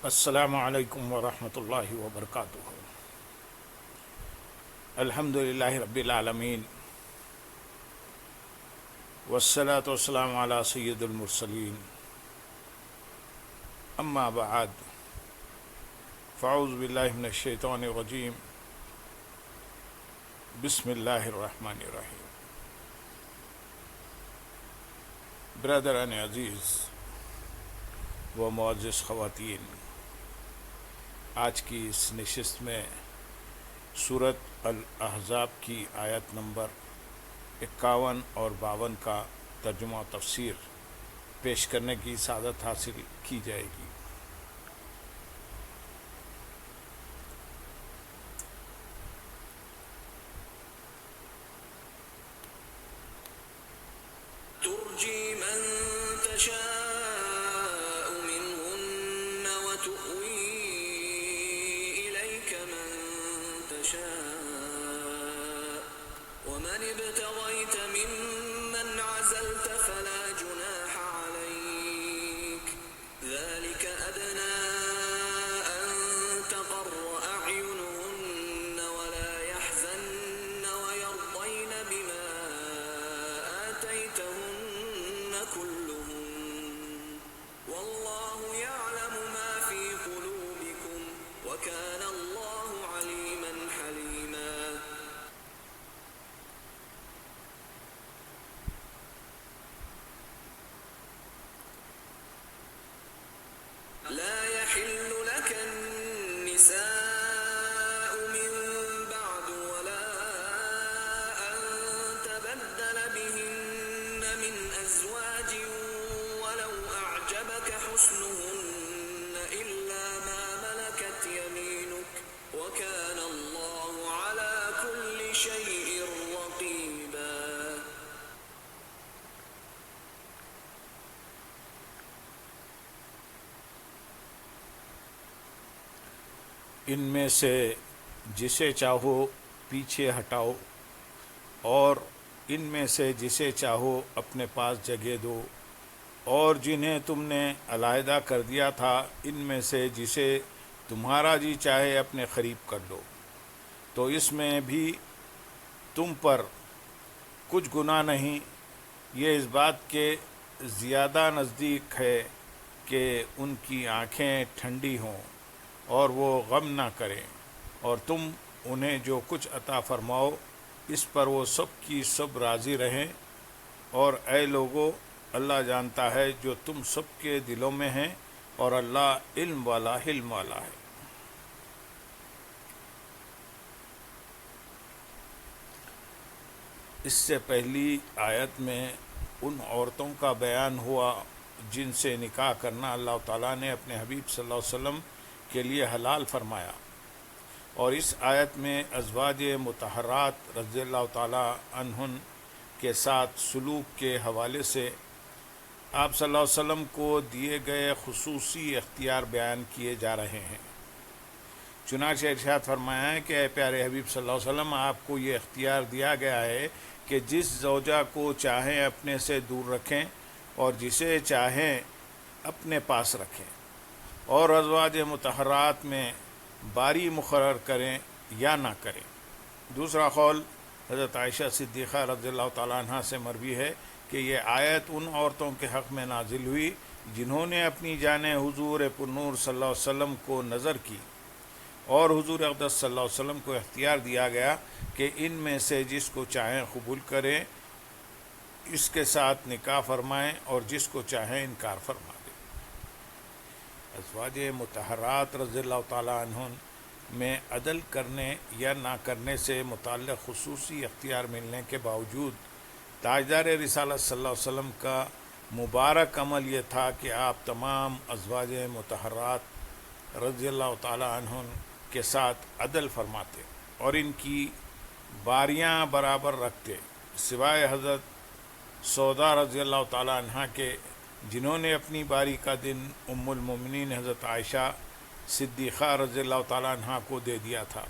السلام علیکم ورحمۃ اللہ وبرکاتہ۔ الحمد للہ رب العالمین والصلاة والسلام علی سید المرسلین، اما بعد فاعوذ باللہ من الشیطان الرجیم، بسم اللہ الرحمن الرحیم۔ برادران عزیز و معزز خواتین، آج کی اس نشست میں سورۃ الاحزاب کی آیت نمبر 51 اور 52 کا ترجمہ و تفسیر پیش کرنے کی سعادت حاصل کی جائے گی۔ ترجي من تشاء منهن وتؤوي إليك من تشاء ومن ابتغيت ممن عزلت فلا جناح عليك ذلك أدنى أن تقر أعينهن ولا يحزن ويرضين بما آتيتهن كلهن والله يعلم ما في قلوبكم وكان الله عليما حليما۔ لا يحل لك النساء من بعد ولا أن تبدل بهن من أزواج ولو أعجبك حسنهن إلا ما ملكت يمينك وكان الله على كل شيء رقيبا۔ ان میں سے جسے چاہو پیچھے ہٹاؤ، اور ان میں سے جسے چاہو اپنے پاس جگہ دو، اور جنہیں تم نے علیحدہ کر دیا تھا ان میں سے جسے تمہارا جی چاہے اپنے قریب کر لو، تو اس میں بھی تم پر کچھ گناہ نہیں، یہ اس بات کے زیادہ نزدیک ہے کہ ان کی آنکھیں ٹھنڈی ہوں اور وہ غم نہ کریں، اور تم انہیں جو کچھ عطا فرماؤ اس پر وہ سب کی سب راضی رہیں، اور اے لوگو اللہ جانتا ہے جو تم سب کے دلوں میں ہیں، اور اللہ علم والا حلم والا ہے۔ اس سے پہلی آیت میں ان عورتوں کا بیان ہوا جن سے نکاح کرنا اللہ تعالیٰ نے اپنے حبیب صلی اللہ علیہ وسلم کے لیے حلال فرمایا، اور اس آیت میں ازواج مطہرات رضی اللہ تعالیٰ عنہن کے ساتھ سلوک کے حوالے سے آپ صلی اللہ علیہ وسلم کو دیے گئے خصوصی اختیار بیان کیے جا رہے ہیں۔ چنانچہ ارشاد فرمایا ہے کہ اے پیارے حبیب صلی اللہ علیہ وسلم، آپ کو یہ اختیار دیا گیا ہے کہ جس زوجہ کو چاہیں اپنے سے دور رکھیں اور جسے چاہیں اپنے پاس رکھیں، اور ازواج مطہرات میں باری مقرر کریں یا نہ کریں۔ دوسرا قول حضرت عائشہ صدیقہ رضی اللہ تعالیٰ عنہ سے مروی ہے کہ یہ آیت ان عورتوں کے حق میں نازل ہوئی جنہوں نے اپنی جانیں حضور پرنور صلی اللہ علیہ وسلم کو نظر کی، اور حضور اقدس صلی اللہ علیہ وسلم کو اختیار دیا گیا کہ ان میں سے جس کو چاہیں قبول کریں، اس کے ساتھ نکاح فرمائیں، اور جس کو چاہیں انکار فرما دیں۔ ازواج مطہرات رضی اللہ تعالیٰ عنہن میں عدل کرنے یا نہ کرنے سے متعلق خصوصی اختیار ملنے کے باوجود تاجدار رسالت صلی اللہ علیہ وسلم کا مبارک عمل یہ تھا کہ آپ تمام ازواج مطہرات رضی اللہ تعالیٰ عنہن کے ساتھ عدل فرماتے اور ان کی باریاں برابر رکھتے، سوائے حضرت سودا رضی اللہ تعالیٰ عنہ کے، جنہوں نے اپنی باری کا دن ام المومنین حضرت عائشہ صدیقہ رضی اللہ تعالیٰ عنہ کو دے دیا تھا،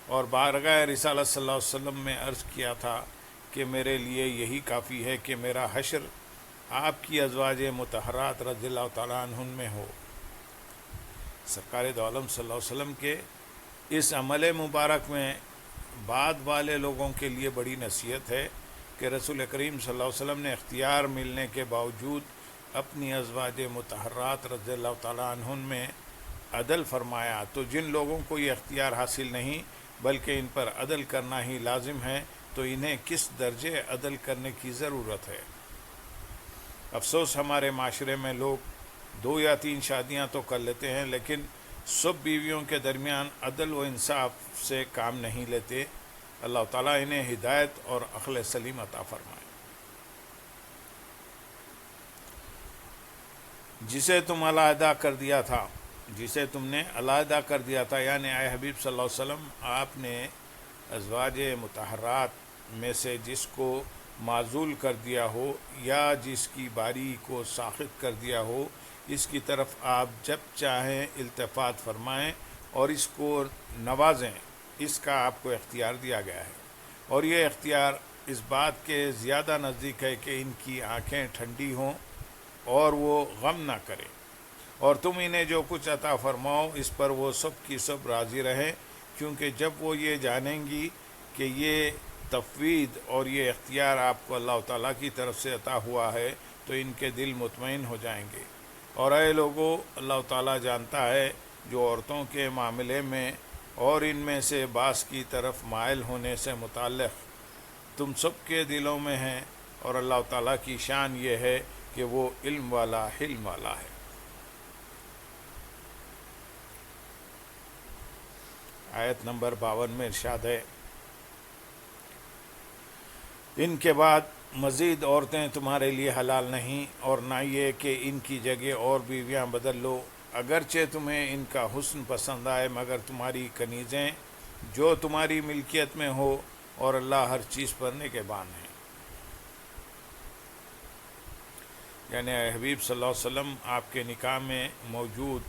اور بارگاہ رسالت صلی اللہ علیہ وسلم میں عرض کیا تھا کہ میرے لیے یہی کافی ہے کہ میرا حشر آپ کی ازواج مطہرات رضی اللہ تعالیٰ عنہن میں ہو۔ سرکار دو عالم صلی اللہ علیہ وسلم کے اس عمل مبارک میں بعد والے لوگوں کے لیے بڑی نصیحت ہے کہ رسول کریم صلی اللہ علیہ وسلم نے اختیار ملنے کے باوجود اپنی ازواج مطہرات رضی اللہ تعالیٰ عنہن میں عدل فرمایا، تو جن لوگوں کو یہ اختیار حاصل نہیں بلکہ ان پر عدل کرنا ہی لازم ہے تو انہیں کس درجے عدل کرنے کی ضرورت ہے۔ افسوس ہمارے معاشرے میں لوگ 2 یا 3 شادیاں تو کر لیتے ہیں لیکن سب بیویوں کے درمیان عدل و انصاف سے کام نہیں لیتے۔ اللہ تعالیٰ انہیں ہدایت اور عقل سلیم عطا فرمائے۔ جسے تم علیحدہ کر دیا تھا، جسے تم نے علیحدہ کر دیا تھا، یعنی اے حبیب صلی اللہ علیہ وسلم آپ نے ازواج مطہرات میں سے جس کو معزول کر دیا ہو یا جس کی باری کو ساخط کر دیا ہو، اس کی طرف آپ جب چاہیں التفات فرمائیں اور اس کو نوازیں، اس کا آپ کو اختیار دیا گیا ہے، اور یہ اختیار اس بات کے زیادہ نزدیک ہے کہ ان کی آنکھیں ٹھنڈی ہوں اور وہ غم نہ کریں، اور تم انہیں جو کچھ عطا فرماؤ اس پر وہ سب کی سب راضی رہیں، کیونکہ جب وہ یہ جانیں گی کہ یہ تفویض اور یہ اختیار آپ کو اللہ تعالیٰ کی طرف سے عطا ہوا ہے تو ان کے دل مطمئن ہو جائیں گے۔ اور اے لوگو، اللہ تعالیٰ جانتا ہے جو عورتوں کے معاملے میں اور ان میں سے بعض کی طرف مائل ہونے سے متعلق تم سب کے دلوں میں ہیں، اور اللہ تعالیٰ کی شان یہ ہے کہ وہ علم والا حلم والا ہے۔ آیت نمبر 52 میں ارشاد ہے، ان کے بعد مزید عورتیں تمہارے لیے حلال نہیں، اور نہ یہ کہ ان کی جگہ اور بیویاں بدل لو، اگرچہ تمہیں ان کا حسن پسند آئے، مگر تمہاری کنیزیں جو تمہاری ملکیت میں ہو، اور اللہ ہر چیز پر نگہبان ہے۔ یعنی اے حبیب صلی اللہ علیہ وسلم آپ کے نکاح میں موجود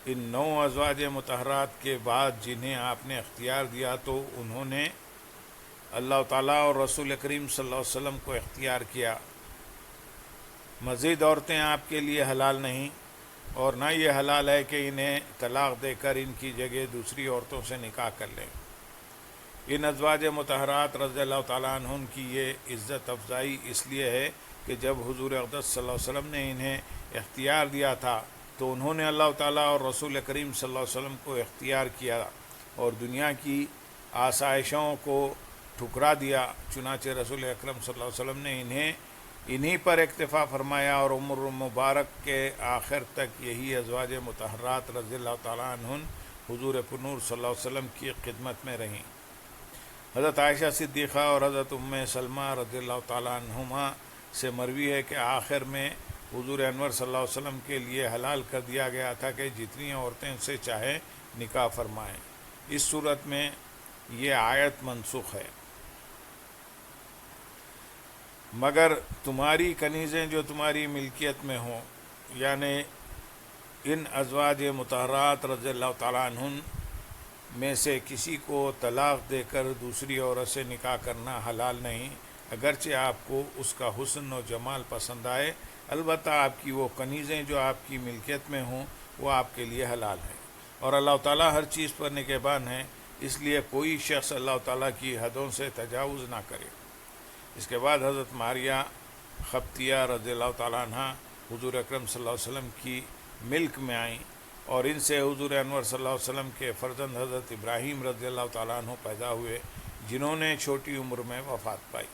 ان 9 ازواج مطہرات کے بعد جنہیں آپ نے اختیار دیا تو انہوں نے اللہ تعالیٰ اور رسول کریم صلی اللہ علیہ وسلم کو اختیار کیا۔ مزید عورتیں آپ کے لیے حلال نہیں، اور نہ یہ حلال ہے کہ انہیں طلاق دے کر ان کی جگہ دوسری عورتوں سے نکاح کر لیں۔ ان ازواج مطہرات رضی اللہ تعالیٰ عنہن کی یہ عزت افزائی اس لیے ہے کہ جب حضور اقدس صلی اللہ علیہ وسلم نے انہیں اختیار دیا تھا تو انہوں نے اللہ تعالیٰ اور رسول کریم صلی اللہ علیہ وسلم کو اختیار کیا اور دنیا کی آسائشوں کو ٹھکرا دیا، چنانچہ رسول اکرم صلی اللہ علیہ وسلم نے انہی پر اکتفا فرمایا، اور عمر مبارک کے آخر تک یہی ازواج مطہرات رضی اللہ تعالیٰ عنہن حضور پرنور صلی اللہ علیہ وسلم کی خدمت میں رہیں۔ حضرت عائشہ صدیقہ اور حضرت ام سلمہ رضی اللہ تعالیٰ عنہما سے مروی ہے کہ آخر میں حضور انور صلی اللہ علیہ وسلم کے لیے حلال کر دیا گیا تھا کہ جتنی عورتیں سے چاہے نکاح فرمائیں۔ اس صورت میں یہ آیت منسوخ ہے۔ مگر تمہاری کنیزیں جو تمہاری ملکیت میں ہوں، یعنی ان ازواج مطہرات رضی اللہ تعالیٰ عنہن میں سے کسی کو طلاق دے کر دوسری عورت سے نکاح کرنا حلال نہیں، اگرچہ آپ کو اس کا حسن و جمال پسند آئے، البتہ آپ کی وہ کنیزیں جو آپ کی ملکیت میں ہوں وہ آپ کے لیے حلال ہیں، اور اللہ تعالیٰ ہر چیز پر نگہبان ہے، اس لیے کوئی شخص اللہ تعالیٰ کی حدوں سے تجاوز نہ کرے۔ اس کے بعد حضرت ماریہ خبطیہ رضی اللہ تعالیٰ عنہ حضور اکرم صلی اللہ علیہ وسلم کی ملک میں آئیں، اور ان سے حضور انور صلی اللہ علیہ وسلم کے فرزند حضرت ابراہیم رضی اللہ تعالیٰ عنہ پیدا ہوئے، جنہوں نے چھوٹی عمر میں وفات پائی۔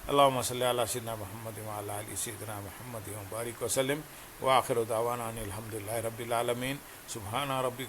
اللہم صلی علی سیدنا محمد وعلی آل سیدنا محمد وبارک وسلم، وآخر دعوانا ان الحمد للہ رب العالمین۔ سبحان ربک